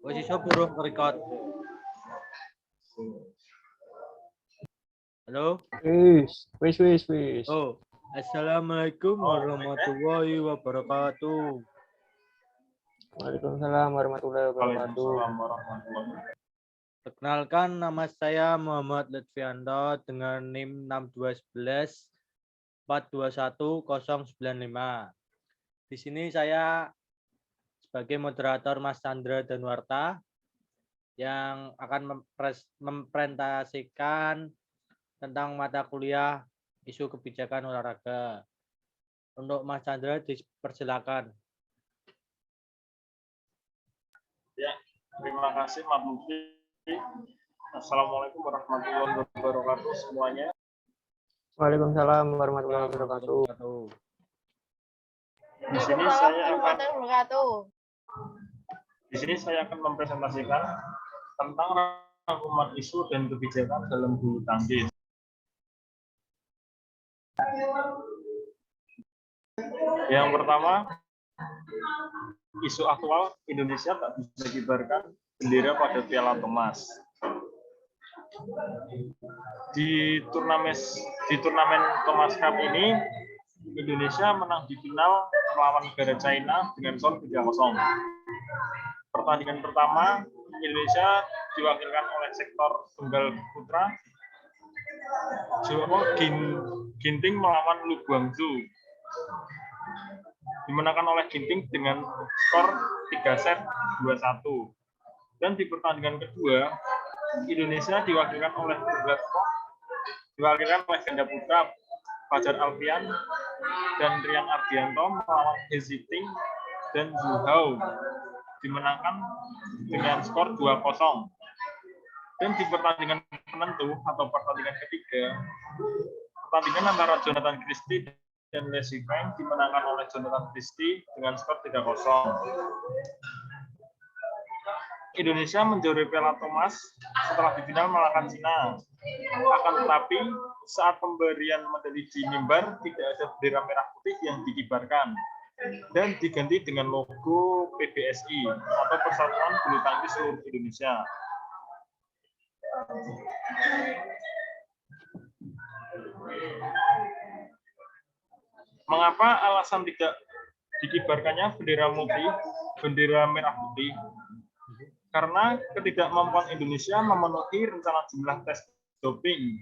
Wis iso burung record. Halo? Wis. Oh, Assalamualaikum warahmatullahi wabarakatuh. Waalaikumsalam warahmatullahi wabarakatuh. Perkenalkan, nama saya Muhammad Lutfianto dengan NIM 6211 421095. Di sini saya sebagai moderator Mas Chandra Danwarta yang akan mempresentasikan tentang mata kuliah isu kebijakan olahraga. Untuk Mas Chandra dipersilakan. Ya, terima kasih Mas Lutfi. Assalamualaikum warahmatullahi wabarakatuh semuanya. Waalaikumsalam warahmatullahi wabarakatuh. Di sini saya akan mempresentasikan tentang rangkuman isu dan kebijakan dalam bulu tangkis. Yang pertama, isu aktual Indonesia tak bisa kibarkan bendera pada Piala Thomas. Di turnamen Thomas Cup ini, Indonesia menang di final melawan negara China dengan skor 3-0. Pertandingan pertama, Indonesia diwakilkan oleh sektor tunggal putra, Ginting melawan Lu Guangzhou. Dimenangkan oleh Ginting dengan skor 3-2-1. Dan di pertandingan kedua, Indonesia diwakilkan oleh ganda putra Fajar Alfian dan Rian Ardianto melawan He Xiting dan Zhu Hao, dimenangkan dengan skor 2-0. Dan di pertandingan penentu atau pertandingan ketiga, pertandingan antara Jonathan Christie dan Leslie Frank dimenangkan oleh Jonathan Christie dengan skor 3-0. Indonesia menjuarai Piala Thomas setelah di final mengalahkan Cina. Akan tetapi saat pemberian medali di mimbar tidak ada bendera merah putih yang dikibarkan dan diganti dengan logo PBSI atau Persatuan Bulu Tangkis Seluruh Indonesia. Mengapa alasan tidak dikibarkannya bendera merah putih? Karena ketidakmampuan Indonesia memenuhi rencana jumlah tes doping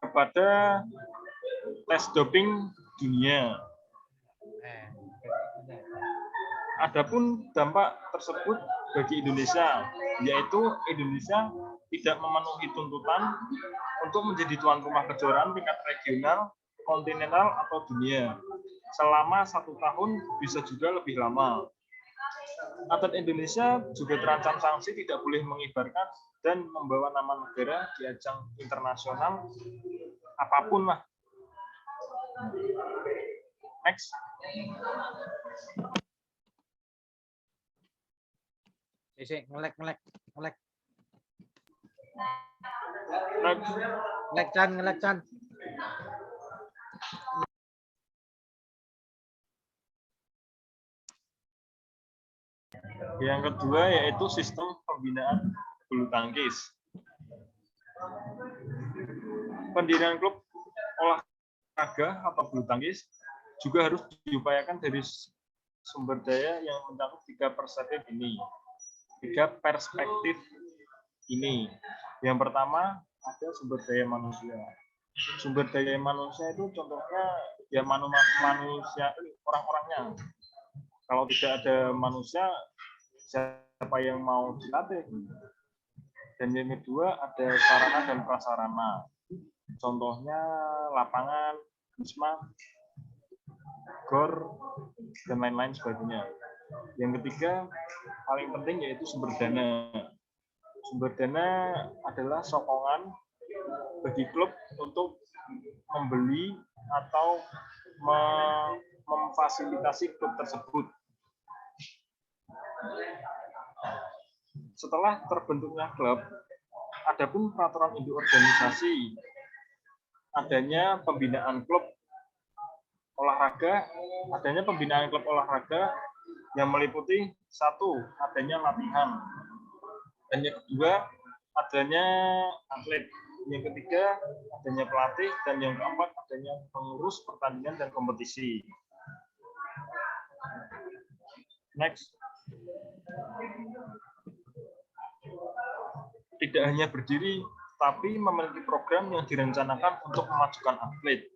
kepada tes doping dunia. Adapun dampak tersebut bagi Indonesia, yaitu Indonesia tidak memenuhi tuntutan untuk menjadi tuan rumah kejuaraan tingkat regional, kontinental, atau dunia selama 1 tahun, bisa juga lebih lama. Atlet Indonesia juga terancam sanksi tidak boleh mengibarkan dan membawa nama negara di ajang internasional apapun lah. Next. Ngelek. Next. Ngelek Chan. Yang kedua yaitu sistem pembinaan bulu tangkis. Pendirian klub olahraga atau bulu tangkis juga harus diupayakan dari sumber daya yang mencakup 3 perspektif ini. Yang pertama ada sumber daya manusia. Sumber daya manusia itu contohnya ya manusia orang-orangnya. Kalau tidak ada manusia, siapa yang mau dilatih? Dan yang kedua ada sarana dan prasarana. Contohnya lapangan, wisma, gor, dan lain-lain sebagainya. Yang ketiga paling penting yaitu sumber dana. Sumber dana adalah sokongan bagi klub untuk membeli atau memfasilitasi klub tersebut. Setelah terbentuknya klub, adapun peraturan induk organisasi, adanya pembinaan klub olahraga yang meliputi satu, adanya latihan, dan yang kedua, adanya atlet, yang ketiga, adanya pelatih, dan yang keempat, adanya pengurus pertandingan dan kompetisi. Next. Tidak hanya berdiri, tapi memiliki program yang direncanakan untuk memajukan atlet.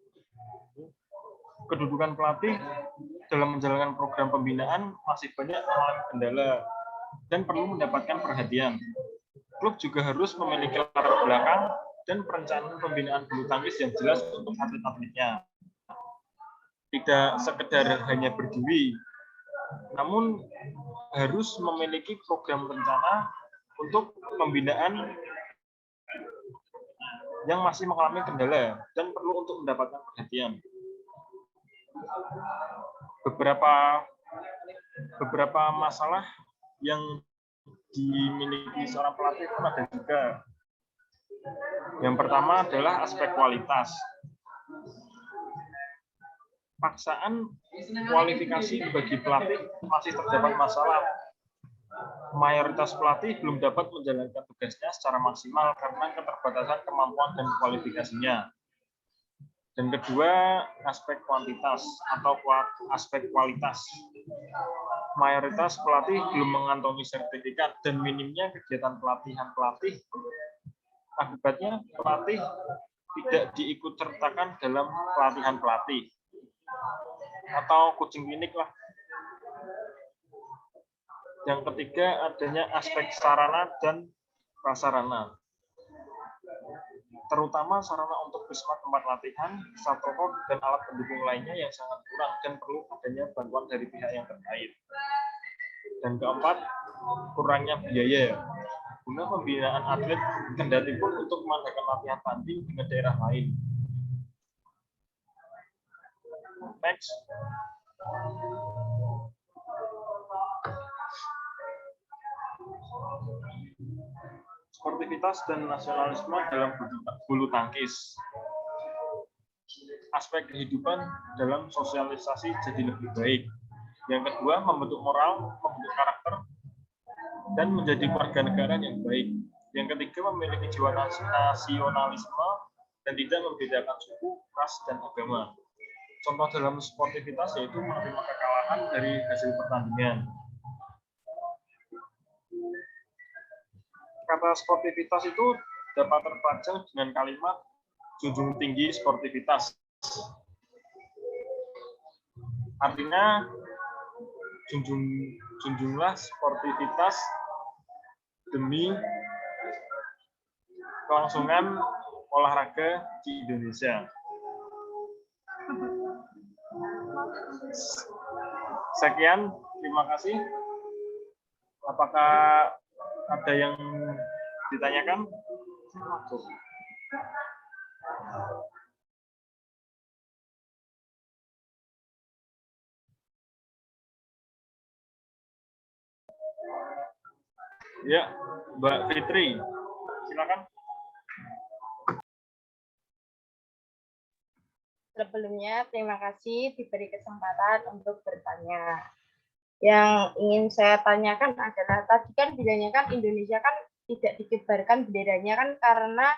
Kedudukan pelatih dalam menjalankan program pembinaan masih banyak mengalami kendala dan perlu mendapatkan perhatian. Klub juga harus memiliki latar belakang dan perencanaan pembinaan bulu tangkis yang jelas untuk atlet-atletnya. Tidak sekedar hanya berdiri, namun harus memiliki program rencana untuk pembinaan yang masih mengalami kendala dan perlu untuk mendapatkan perhatian. Beberapa masalah yang dimiliki seorang pelatih pun ada juga. Yang pertama adalah aspek kualitas. Paksaan kualifikasi bagi pelatih masih terdapat masalah. Mayoritas pelatih belum dapat menjalankan tugasnya secara maksimal karena keterbatasan kemampuan dan kualifikasinya. Dan kedua, aspek kuantitas atau aspek kualitas. Mayoritas pelatih belum mengantongi sertifikat dan minimnya kegiatan pelatihan pelatih. Akibatnya pelatih tidak diikut sertakan dalam pelatihan pelatih atau coaching klinik lah. Yang ketiga, adanya aspek sarana dan prasarana. Terutama sarana untuk wisma tempat latihan, shuttlecock, dan alat pendukung lainnya yang sangat kurang dan perlu adanya bantuan dari pihak yang terkait. Dan keempat, kurangnya biaya guna pembinaan atlet, kendati pun untuk mengadakan latihan tanding dengan daerah lain. Next. Sportivitas dan nasionalisme dalam bulu tangkis. Aspek kehidupan dalam sosialisasi jadi lebih baik. Yang kedua, membentuk moral, membentuk karakter, dan menjadi warga negara yang baik. Yang ketiga, memiliki jiwa nasionalisme dan tidak membedakan suku, ras, dan agama. Contoh dalam sportivitas yaitu menerima kekalahan dari hasil pertandingan. Kata sportivitas itu dapat terbaca dengan kalimat junjung tinggi sportivitas. Artinya junjunglah sportivitas demi kelangsungan olahraga di Indonesia. Sekian, terima kasih. Apakah ada yang ditanyakan? Ya, Mbak Fitri, silakan. Sebelumnya, terima kasih diberi kesempatan untuk bertanya. Yang ingin saya tanyakan adalah, tadi kan bilangnya kan Indonesia kan tidak dikibarkan benderanya kan karena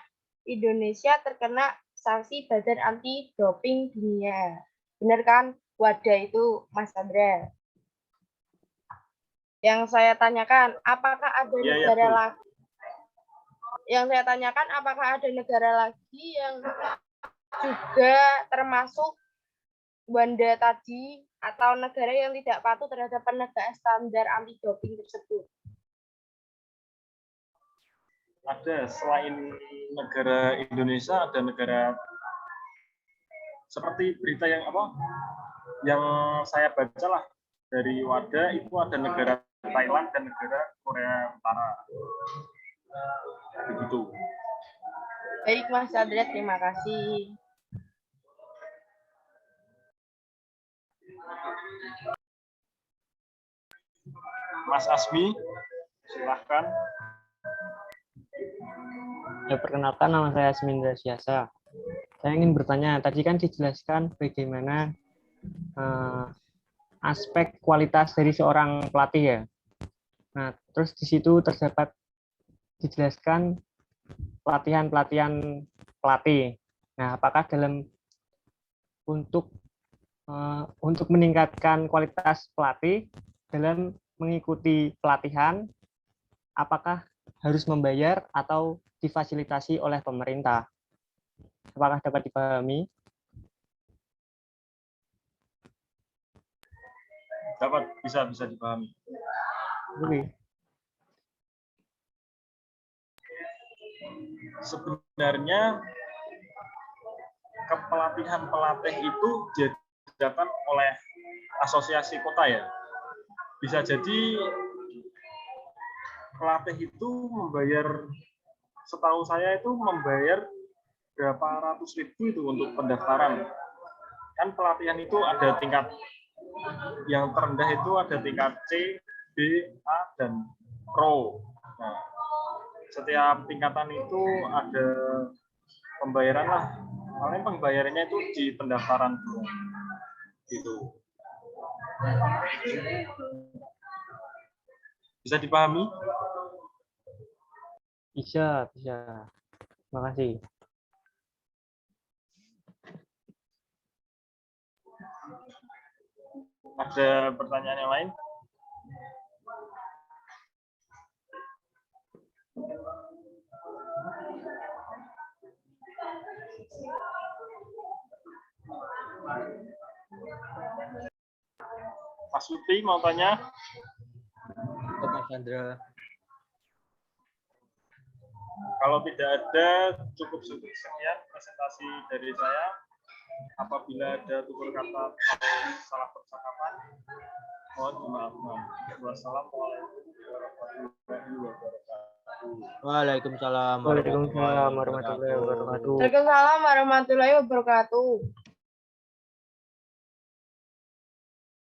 Indonesia terkena sanksi Badan Anti Doping Dunia. Benar kan? Wadah itu, Mas Andra. Yang saya tanyakan, apakah ada negara lagi? Yang saya tanyakan, apakah ada negara lagi yang juga termasuk Wanda tadi atau negara yang tidak patuh terhadap penegakan standar anti doping tersebut? Ada, selain negara Indonesia ada negara seperti berita yang saya baca lah dari Wadah, itu ada negara Thailand dan negara Korea Utara. Begitu. Baik Mas Andrea, terima kasih. Mas Asmi, silahkan. Ya, perkenalkan, nama saya Asmindra Siasa. Saya ingin bertanya, tadi kan dijelaskan bagaimana aspek kualitas dari seorang pelatih ya. Nah, terus di situ terdapat dijelaskan pelatihan-pelatihan pelatih. Nah, apakah untuk meningkatkan kualitas pelatih dalam mengikuti pelatihan, apakah harus membayar atau difasilitasi oleh pemerintah? Apakah dapat dipahami? Dapat, bisa dipahami. Oke. Sebenarnya kepelatihan pelatih itu diadakan oleh asosiasi kota ya. Bisa jadi pelatih itu membayar, setahu saya itu membayar berapa ratus ribu itu untuk pendaftaran. Kan pelatihan itu ada tingkat, yang terendah itu ada tingkat C, B, A, dan Pro. Nah, setiap tingkatan itu ada pembayaran lah. Paling pembayarannya itu di pendaftaran dulu. Gitu. Bisa dipahami? Bisa. Terima kasih. Ada pertanyaan yang lain? Mas Lutfi mau tanya? Mas Chandra. Kalau tidak ada, cukup sekian presentasi dari saya. Apabila ada tutur kata atau salah percakapan, mohon dimaafkan. Wassalamualaikum warahmatullahi wabarakatuh. Waalaikumsalam Waalaikumsalam warahmatullahi wabarakatuh. Waalaikumsalam warahmatullahi wabarakatuh.